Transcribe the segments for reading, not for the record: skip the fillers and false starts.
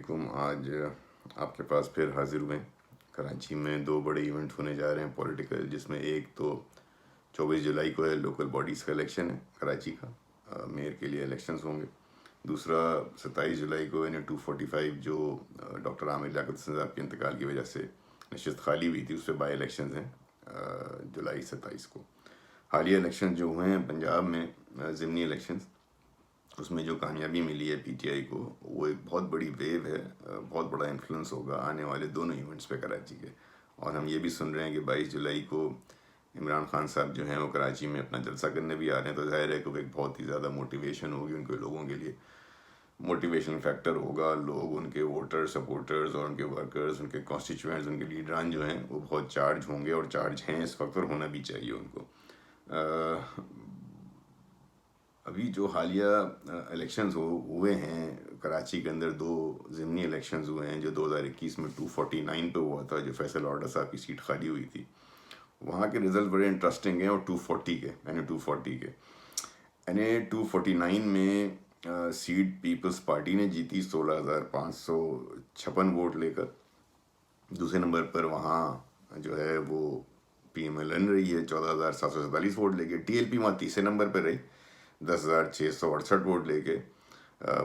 علیکم. آج آپ کے پاس پھر حاضر ہوئے ہیں. کراچی میں 2 بڑے ایونٹ ہونے جا رہے ہیں پولیٹیکل، جس میں ایک تو 24 جولائی کو ہے، لوکل باڈیز کا الیکشن ہے کراچی کا، میئر کے لیے الیکشنز ہوں گے. دوسرا 27 جولائی کو NA-245 جو ڈاکٹر عامر لیاقت حسین صاحب کے انتقال کی وجہ سے نشست خالی ہوئی تھی، اس پہ بائی الیکشنز ہیں جولائی 27 کو. حالیہ الیکشن جو ہوئے ہیں پنجاب میں ضمنی الیکشنز، اس میں جو کامیابی ملی ہے پی ٹی آئی کو، وہ ایک بہت بڑی ویو ہے، بہت بڑا انفلوئنس ہوگا آنے والے دونوں ایونٹس پہ کراچی کے. اور ہم یہ بھی سن رہے ہیں کہ 22 جولائی کو عمران خان صاحب جو ہیں وہ کراچی میں اپنا جلسہ کرنے بھی آ رہے ہیں. تو ظاہر ہے کہ ایک بہت ہی زیادہ موٹیویشن ہوگی ان کے لوگوں کے لیے، موٹیویشن فیکٹر ہوگا. لوگ ان کے ووٹر سپورٹرز اور ان کے ورکرز، ان کے کانسٹیچوئنٹس، ان کے لیڈران جو ہیں وہ بہت چارج ہوں گے، اور چارج ہیں اس وقت، اور ہونا بھی چاہیے ان کو. ابھی جو حالیہ الیکشنز ہوئے ہیں کراچی کے اندر، 2 ضمنی الیکشنز ہوئے ہیں. جو 2021 میں 249 پہ ہوا تھا، جو فیصل آرڈر صاحب کی سیٹ خالی ہوئی تھی، وہاں کے رزلٹ بڑے انٹرسٹنگ ہیں. اور 240 کے NA-249 میں سیٹ پیپلز پارٹی نے جیتی 16,556 ووٹ لے کر. دوسرے نمبر پر وہاں جو ہے وہ PMLN رہی ہے 14,747 ووٹ لے کے. TLP وہاں تیسرے نمبر پہ رہی 10,668 ووٹ لے کے.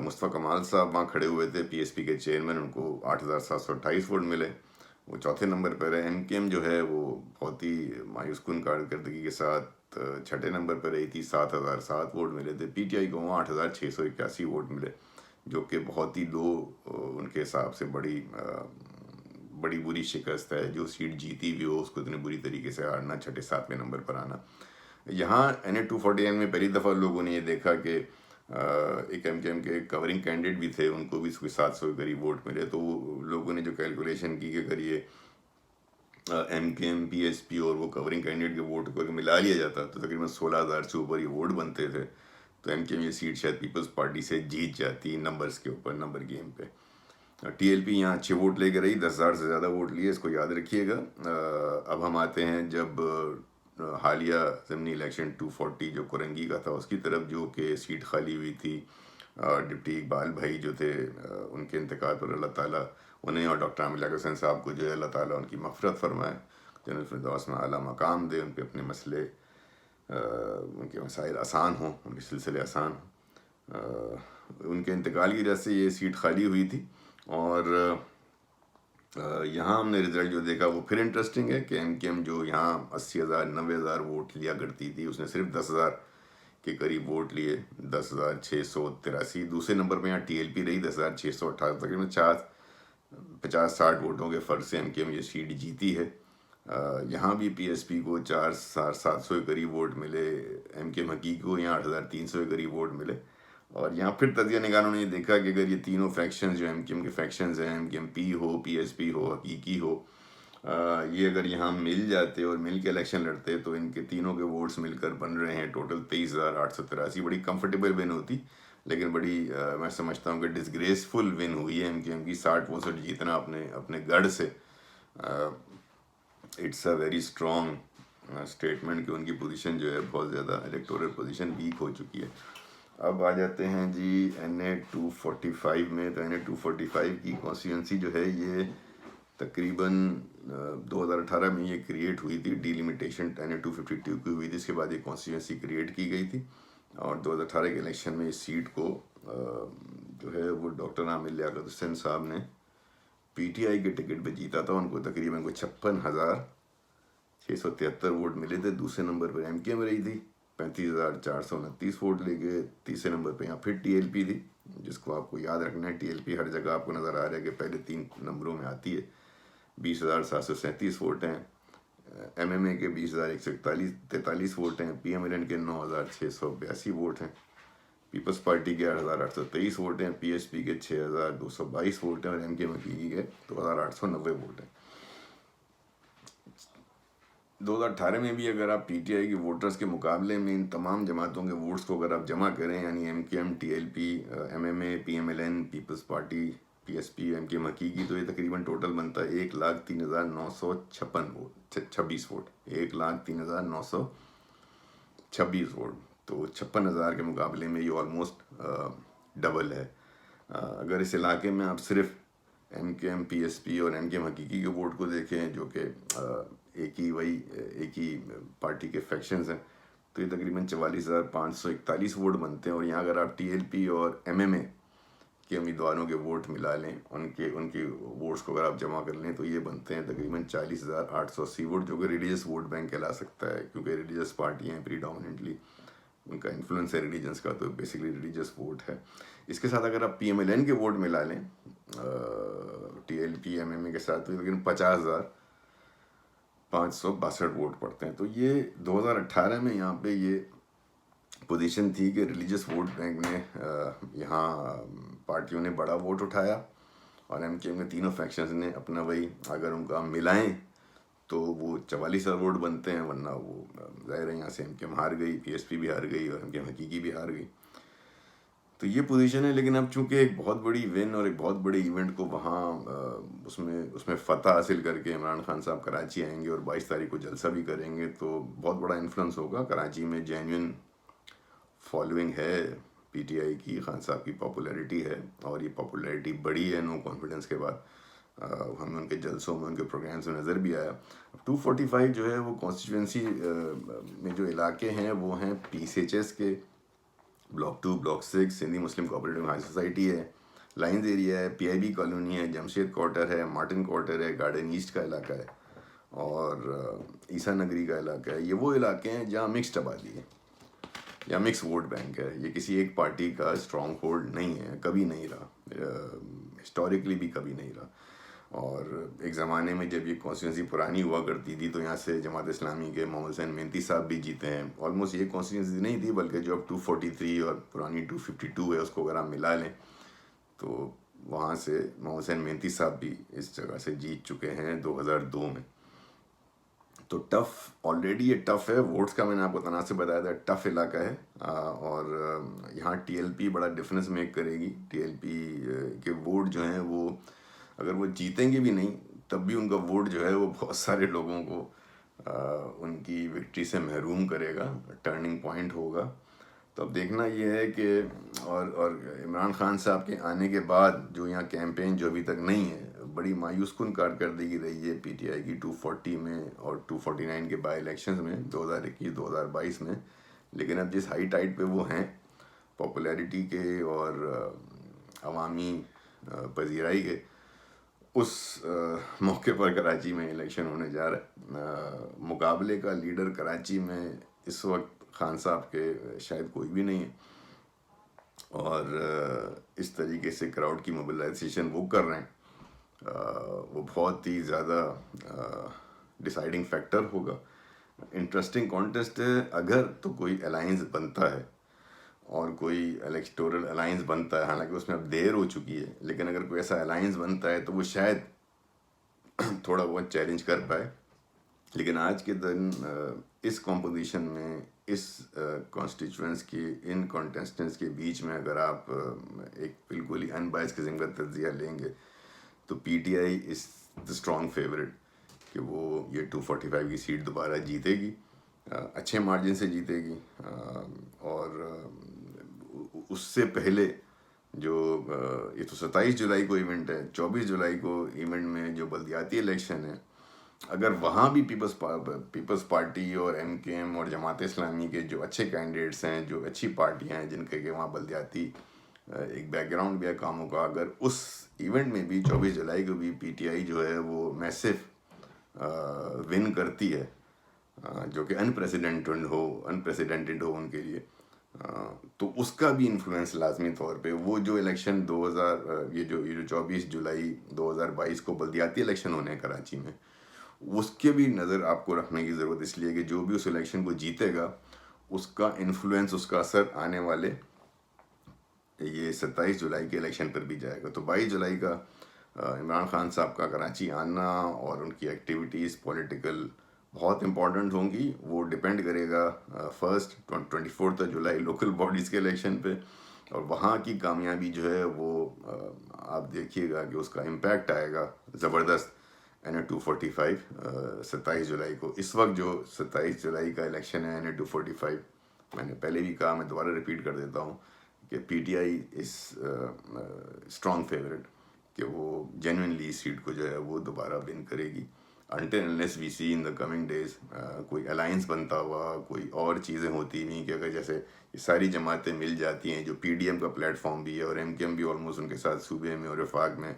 مصطفیٰ کمال صاحب وہاں کھڑے ہوئے تھے، PSP کے چیئرمین، ان کو 8,728 ووٹ ملے، وہ چوتھے نمبر پہ رہے. MKM جو ہے وہ بہت ہی مایوس کن کارکردگی کے ساتھ چھٹے نمبر پہ رہی تھی، 7,007 ووٹ ملے تھے. PTI کو وہاں 8,681 ووٹ ملے، جو کہ بہت ہی لو ان کے حساب سے بڑی بری شکست ہے. جو سیٹ جیتی بھی ہو اس کو اتنے بری طریقے سے ہارنا، چھٹے 7ویں نمبر پر آنا. یہاں NA-249 میں پہلی دفعہ لوگوں نے یہ دیکھا کہ ایک MKM کے کورنگ کینڈیڈیٹ بھی تھے، ان کو بھی 700 کے قریب ووٹ ملے. تو لوگوں نے جو کیلکولیشن کی کہ اگر یہ MKM PSP اور وہ کورنگ کینڈیڈیٹ کے ووٹ کو ملا لیا جاتا تو تقریباً 16,000 سے اوپر یہ ووٹ بنتے تھے. تو MKM یہ سیٹ شاید پیپلز پارٹی سے جیت جاتی نمبرز کے اوپر، نمبر گیم پہ. TLP یہاں اچھے ووٹ لے کے رہی، 10,000 سے زیادہ ووٹ لیے، اس کو یاد رکھیے گا. اب ہم آتے ہیں جب حالیہ ضمنی الیکشن 240 جو کورنگی کا تھا اس کی طرف، جو کہ سیٹ خالی ہوئی تھی. ڈپٹی اقبال بھائی جو تھے، ان کے انتقال پر اللہ تعالیٰ انہیں اور ڈاکٹر عامر لیاقت حسین صاحب کو جو ہے اللہ تعالیٰ ان کی مغفرت فرمائے، جنت الفردوس میں اعلیٰ مقام دے، ان پہ اپنے مسئلے، ان کے مسائل آسان ہوں، ان کے سلسلے آسان ہوں. ان کے انتقال کی وجہ سے یہ سیٹ خالی ہوئی تھی. اور یہاں ہم نے رزلٹ جو دیکھا وہ پھر انٹرسٹنگ ہے کہ MKM جو یہاں 80,000 90,000 ووٹ لیا کرتی تھی، اس نے صرف 10,000 کے قریب ووٹ لیے، 10,683. دوسرے نمبر پہ یہاں TLP رہی 10,618. تقریباً 50-60 ووٹوں کے فرق سے MKM یہ سیٹ جیتی ہے. یہاں بھی PSP کو 4,700 کے قریب ووٹ ملے، MKM حقیقی کو یہاں 8,300 کے قریب ووٹ ملے. اور یہاں پھر تجزیہ نگاروں نے یہ دیکھا کہ اگر یہ تینوں فیکشنز جو MKM کے فیکشنز ہیں، MKM P ہو، PSP ہو، حقیقی ہو، یہ اگر یہاں مل جاتے اور مل کے الیکشن لڑتے تو ان کے تینوں کے ووٹس مل کر بن رہے ہیں ٹوٹل 23,883. بڑی کمفرٹیبل ون ہوتی، لیکن بڑی میں سمجھتا ہوں کہ ڈسگریسفل ون ہوئی ہے MKM کی. 60% جیتنا اپنے گڑھ سے، it's a very strong statement کہ ان کی پوزیشن جو ہے بہت زیادہ الیکٹورل پوزیشن ویک ہو چکی ہے. اب آ جاتے ہیں جی NA-245 میں. تو NA-245 کی کانسٹیٹوئنسی جو ہے یہ تقریباً 2018 میں یہ کریٹ ہوئی تھی. ڈی لیمیٹیشن NA-252 کی ہوئی تھی، اس کے بعد یہ کانسٹیٹوئنسی کریٹ کی گئی تھی. اور 2018 کے الیکشن میں اس سیٹ کو جو ہے وہ ڈاکٹر عامر لیاقت حسین صاحب نے PTI کے ٹکٹ پہ جیتا تھا. ان کو تقریباً 56,673 ووٹ ملے تھے. دوسرے نمبر پر MKM رہی تھی 35,429 ووٹ لے کے. تیسرے نمبر پہ یہاں پھر TLP تھی، جس کو آپ کو یاد رکھنا ہے. TLP ہر جگہ آپ کو نظر آ رہا ہے کہ پہلے 3 نمبروں میں آتی ہے. 20,737 ووٹ ہیں. MMA کے 20,143 ووٹ ہیں. PMLN کے 9,682 ووٹ ہیں. پیپلز پارٹی کے 8,823 ووٹ ہیں. PSP کے 6,222 ووٹ ہیں. اور MKM حقیقی کے 2,890 ووٹ ہیں. 2018 میں بھی اگر آپ PTI کے ووٹرز کے مقابلے میں ان تمام جماعتوں کے ووٹس کو اگر آپ جمع کریں، یعنی MKM TLP MMA PMLN Peoples Party PSP MKM حقیقی، تو یہ تقریباً ٹوٹل بنتا ہے 1,03,956 ووٹ، 26 ووٹ، 1,03,926 ووٹ. تو 56,000 کے مقابلے میں یہ آلموسٹ ڈبل ہے. اگر اس علاقے میں آپ صرف ایم کے ایم پی ایس پی اور ایم کے ایم حقیقی کے ووٹ کو دیکھیں جو کہ ایک ہی پارٹی کے فیکشنز ہیں، تو یہ تقریباً 44,541 ووٹ بنتے ہیں. اور یہاں اگر آپ ٹی ایل پی اور ایم ایم اے کے امیدواروں کے ووٹ ملا لیں، ان کے ووٹس کو اگر آپ جمع کر لیں تو یہ بنتے ہیں تقریباً 40,880 ووٹ، جو کہ ریلیجس ووٹ بینک کہلا سکتا ہے، کیونکہ ریلیجس پارٹیاں ہیں پریڈومننٹلی، ان کا انفلوئنس ہے ریلیجنس کا، تو بیسکلی ریلیجس ووٹ ہے. اس کے ساتھ اگر آپ پی ایم ایل این کے ووٹ ملا لیں T L P M M A کے ساتھ، تو لیکن 50,562 ووٹ پڑتے ہیں. تو یہ 2018 میں یہاں پہ یہ پوزیشن تھی کہ ریلیجس ووٹ بینک نے یہاں پارٹیوں نے بڑا ووٹ اٹھایا، اور ایم کے ایم کے تینوں فیکشنز نے اپنا وہی اگر ان کا ملائیں تو وہ 44 ووٹ بنتے ہیں، ورنہ وہ ظاہر ہے یہاں سے ایم کے ایم ہار گئی، پی ایس پی بھی ہار گئی اور ایم کے ایم حقیقی بھی ہار گئی. تو یہ پوزیشن ہے. لیکن اب چونکہ ایک بہت بڑی ون اور ایک بہت بڑے ایونٹ کو وہاں اس میں فتح حاصل کر کے عمران خان صاحب کراچی آئیں گے اور 22 تاریخ کو جلسہ بھی کریں گے، تو بہت بڑا انفلوئنس ہوگا. کراچی میں جینوئن فالوئنگ ہے پی ٹی آئی کی، خان صاحب کی پاپولیرٹی ہے، اور یہ پاپولیرٹی بڑی ہے نو کانفیڈنس کے بعد. ہمیں ان کے جلسوں میں، ان کے پروگرامس میں نظر بھی آیا. 245 جو ہے وہ کانسٹیچوئنسی میں جو علاقے ہیں وہ ہیں پی سی ایچ ایس کے، بلاک 2 بلاک 6 سندھی مسلم کوآپریٹو ہائی سوسائٹی ہے، لائنز ایریا ہے، پی آئی بی کالونی ہے، جمشید کوارٹر ہے، مارٹن کوارٹر ہے، گارڈن ایسٹ کا علاقہ ہے، اور عیسیٰ نگری کا علاقہ ہے. یہ وہ علاقے ہیں جہاں مکسڈ آبادی ہے یا مکس ووٹ بینک ہے. یہ کسی ایک پارٹی کا اسٹرانگ ہولڈ نہیں ہے، کبھی نہیں رہا، ہسٹوریکلی بھی کبھی نہیں رہا. اور ایک زمانے میں جب یہ کانسٹیٹوئنسی پرانی ہوا کرتی تھی تو یہاں سے جماعت اسلامی کے محمد حسین مینتی صاحب بھی جیتے ہیں. آلموسٹ یہ کانسٹیٹوئنسی نہیں تھی، بلکہ جو اب 243 اور پرانی 252 ہے اس کو اگر آپ ملا لیں تو وہاں سے محمد حسین مینتی صاحب بھی اس جگہ سے جیت چکے ہیں 2002 میں. تو ٹف، آلریڈی یہ ٹف ہے. ووٹس کا میں نے آپ کو تناسب بتایا تھا، ٹف علاقہ ہے. اور یہاں ٹی ایل پی بڑا ڈفرینس میک کرے گی. ٹی ایل پی کے ووٹ جو ہیں وہ اگر وہ جیتیں گے بھی نہیں تب بھی ان کا ووٹ جو ہے وہ بہت سارے لوگوں کو ان کی وکٹری سے محروم کرے گا، ٹرننگ پوائنٹ ہوگا. تو اب دیکھنا یہ ہے کہ اور عمران خان صاحب کے آنے کے بعد جو یہاں کیمپین جو ابھی تک نہیں ہے، بڑی مایوس کن کارکردگی رہی ہے پی ٹی آئی کی 240 میں اور 249 کے بائی الیکشنز میں 2021-2022 میں. لیکن اب جس ہائی ٹائٹ پہ وہ ہیں پاپولیرٹی کے اور عوامی پذیرائی کے، اس موقع پر کراچی میں الیکشن ہونے جا رہا ہے. مقابلے کا لیڈر کراچی میں اس وقت خان صاحب کے شاید کوئی بھی نہیں ہے، اور اس طریقے سے کراؤڈ کی موبلائزیشن وہ کر رہے ہیں، وہ بہت ہی زیادہ ڈیسائیڈنگ فیکٹر ہوگا. انٹرسٹنگ کانٹیسٹ ہے. اگر تو کوئی الائنس بنتا ہے اور کوئی الیکٹورل الائنس بنتا ہے، حالانکہ اس میں اب دیر ہو چکی ہے، لیکن اگر کوئی ایسا الائنس بنتا ہے تو وہ شاید تھوڑا بہت چیلنج کر پائے. لیکن آج کے دن اس کمپوزیشن میں، اس کانسٹیچوئنس کی ان کانٹیسٹنٹس کے بیچ میں اگر آپ ایک بالکل ہی ان بائس قسم کا تجزیہ لیں گے تو پی T I is the strong favourite کہ وہ یہ 245 کی سیٹ دوبارہ جیتے گی، اچھے مارجن سے جیتے گی. اور اس سے پہلے جو یہ تو 27 جولائی کو ایونٹ ہے، 24 جولائی کو ایونٹ میں جو بلدیاتی الیکشن ہے، اگر وہاں بھی پیپلز پارٹی اور ایم کے ایم اور جماعت اسلامی کے جو اچھے کینڈیڈیٹس ہیں، جو اچھی پارٹیاں ہیں جن کے وہاں بلدیاتی ایک بیک گراؤنڈ بھی ہے کاموں کا، اگر اس ایونٹ میں بھی 24 جولائی کو بھی پی ٹی آئی جو ہے وہ میسو ون کرتی ہے، جو کہ انپریسیڈنٹڈ ہو ان کے لیے، تو اس کا بھی انفلوئنس لازمی طور پہ وہ جو الیکشن یہ جو 24 جولائی 2022 کو بلدیاتی الیکشن ہونے ہیں کراچی میں، اس کے بھی نظر آپ کو رکھنے کی ضرورت اس لیے کہ جو بھی اس الیکشن کو جیتے گا اس کا انفلوئنس، اس کا اثر آنے والے یہ 27 جولائی کے الیکشن پر بھی جائے گا. تو 22 جولائی کا عمران خان صاحب کا کراچی آنا اور ان کی ایکٹیویٹیز پولیٹیکل بہت امپورٹنٹ ہوں گی. وہ ڈپینڈ کرے گا 24 جولائی لوکل باڈیز کے الیکشن پہ، اور وہاں کی کامیابی جو ہے وہ آپ دیکھیے گا کہ اس کا امپیکٹ آئے گا زبردست این اے 245 27 جولائی کو. اس وقت جو 27 جولائی کا الیکشن ہے این اے 245، میں نے پہلے بھی کہا، میں دوبارہ ریپیٹ کر دیتا ہوں کہ پی T I is strong favourite کہ وہ جینوئنلی اس سیٹ کو جو ہے وہ دوبارہ ون کرے گی. until unless we see in the coming days کوئی الائنس بنتا ہوا, کوئی اور چیزیں ہوتی نہیں کہ اگر جیسے یہ ساری جماعتیں مل جاتی ہیں جو پی ڈی ایم کا پلیٹ فارم بھی ہے اور ایم کیو ایم بھی آلموسٹ ان کے ساتھ صوبے میں اور وفاق میں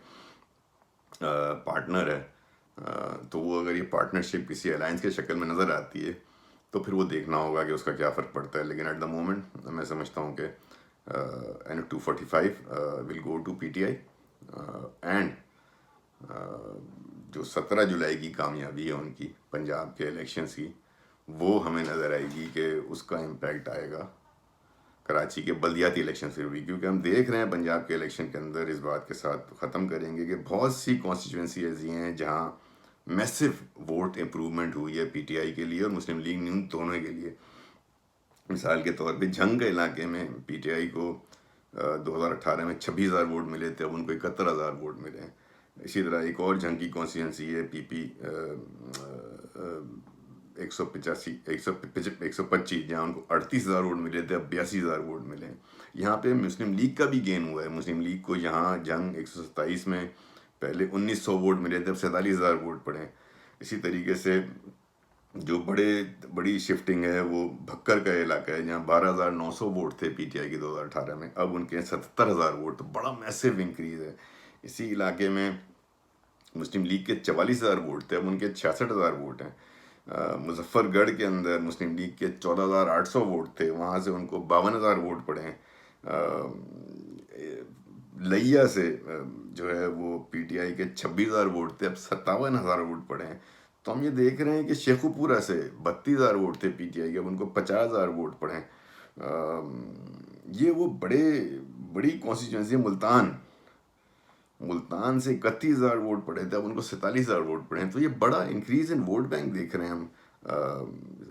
پارٹنر ہے, تو وہ اگر یہ پارٹنرشپ کسی الائنس کے شکل میں نظر آتی ہے تو پھر وہ دیکھنا ہوگا کہ اس کا کیا فرق پڑتا ہے. لیکن ایٹ دا مومنٹ میں سمجھتا ہوں کہ NF 245 will go to P T I, and جو 17 جولائی کی کامیابی ہے ان کی پنجاب کے الیکشنز کی, وہ ہمیں نظر آئے گی کہ اس کا امپیکٹ آئے گا کراچی کے بلدیاتی الیکشن سے بھی, کیونکہ ہم دیکھ رہے ہیں پنجاب کے الیکشن کے اندر اس بات کے ساتھ ختم کریں گے کہ بہت سی کانسٹیچوئنسی ایسی ہیں جہاں میسو ووٹ امپرومنٹ ہوئی ہے پی ٹی آئی کے لیے اور مسلم لیگ نون دونوں کے لیے. مثال کے طور پہ جنگ کے علاقے میں پی ٹی آئی کو 2018 میں 26,000 ووٹ ملے تھے, اب ان کو 71,000 ووٹ ملے ہیں. اسی طرح ایک اور جنگ کی کانسٹیچوئنسی ہے پی پی 125 جہاں ان کو 38,000 ووٹ ملے تھے, اب 82,000 ووٹ ملے ہیں. یہاں پہ مسلم لیگ کا بھی گین ہوا ہے. مسلم لیگ کو یہاں جنگ 127 میں پہلے 1,900 ووٹ ملے تھے, اب 47,000 ووٹ پڑے ہیں. اسی طریقے سے جو بڑی شفٹنگ ہے وہ بھکر کا علاقہ ہے جہاں 12,900 ووٹ تھے پی ٹی آئی کے 2018 میں, اب ان کے 77,000 ووٹ, تو بڑا میسو انکریز ہے. اسی علاقے میں مسلم لیگ کے 44,000 ووٹ تھے, اب ان کے 66,000 ووٹ ہیں. مظفر گڑھ کے اندر مسلم لیگ کے 14,800 ووٹ تھے, وہاں سے ان کو 52,000 ووٹ پڑے ہیں. لیا سے جو ہے وہ پی ٹی آئی کے 26,000 ووٹ تھے, اب 57,000 ووٹ پڑے ہیں. تو ہم یہ دیکھ رہے ہیں کہ شیخو پورہ سے 32,000 ووٹ تھے پی ٹی آئی کے, اب ان کو 50,000 ووٹ پڑے ہیں. یہ وہ بڑی کانسٹیچوئنسی ہے. ملتان سے 31,000 ووٹ پڑے تھے, اب ان کو 47,000 ووٹ پڑے ہیں. تو یہ بڑا انکریز ان ووٹ بینک دیکھ رہے ہیں ہم.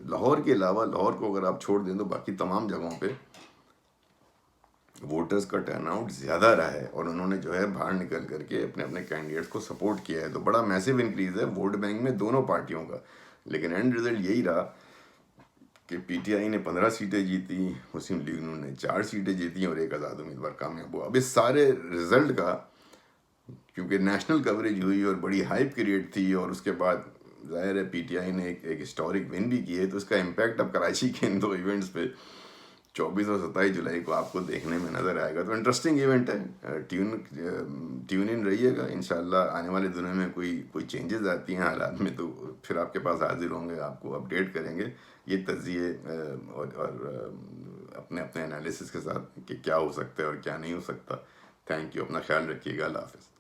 لاہور کے علاوہ, لاہور کو اگر آپ چھوڑ دیں تو باقی تمام جگہوں پہ ووٹرز کا ٹرن آؤٹ زیادہ رہا ہے اور انہوں نے جو ہے باہر نکل کر کے اپنے کینڈیڈیٹس کو سپورٹ کیا ہے. تو بڑا میسو انکریز ہے ووٹ بینک میں دونوں پارٹیوں کا. لیکن اینڈ رزلٹ یہی رہا کہ پی ٹی آئی نے 15 سیٹیں جیتی, مسلم لیگ نون نے 4 سیٹیں جیتی اور ایک آزاد امیدوار کامیاب ہوا. اب اس سارے رزلٹ کا کیونکہ نیشنل کوریج ہوئی اور بڑی ہائپ کریٹ تھی, اور اس کے بعد ظاہر ہے پی ٹی آئی نے ایک ہسٹورک ون بھی کی ہے, تو اس کا امپیکٹ اب کراچی کے ان 2 ایونٹس پہ 24 اور 27 جولائی کو آپ کو دیکھنے میں نظر آئے گا. تو انٹرسٹنگ ایونٹ ہے, ٹیون ان رہیے گا. انشاءاللہ آنے والے دنوں میں کوئی چینجز آتی ہیں حالات میں تو پھر آپ کے پاس حاضر ہوں گے, آپ کو اپڈیٹ کریں گے یہ تجزیے اور اپنے انالیسس کے ساتھ کہ کیا ہو سکتا ہے اور کیا نہیں ہو سکتا. تھینک یو, اپنا خیال رکھیے گا. اللہ حافظ.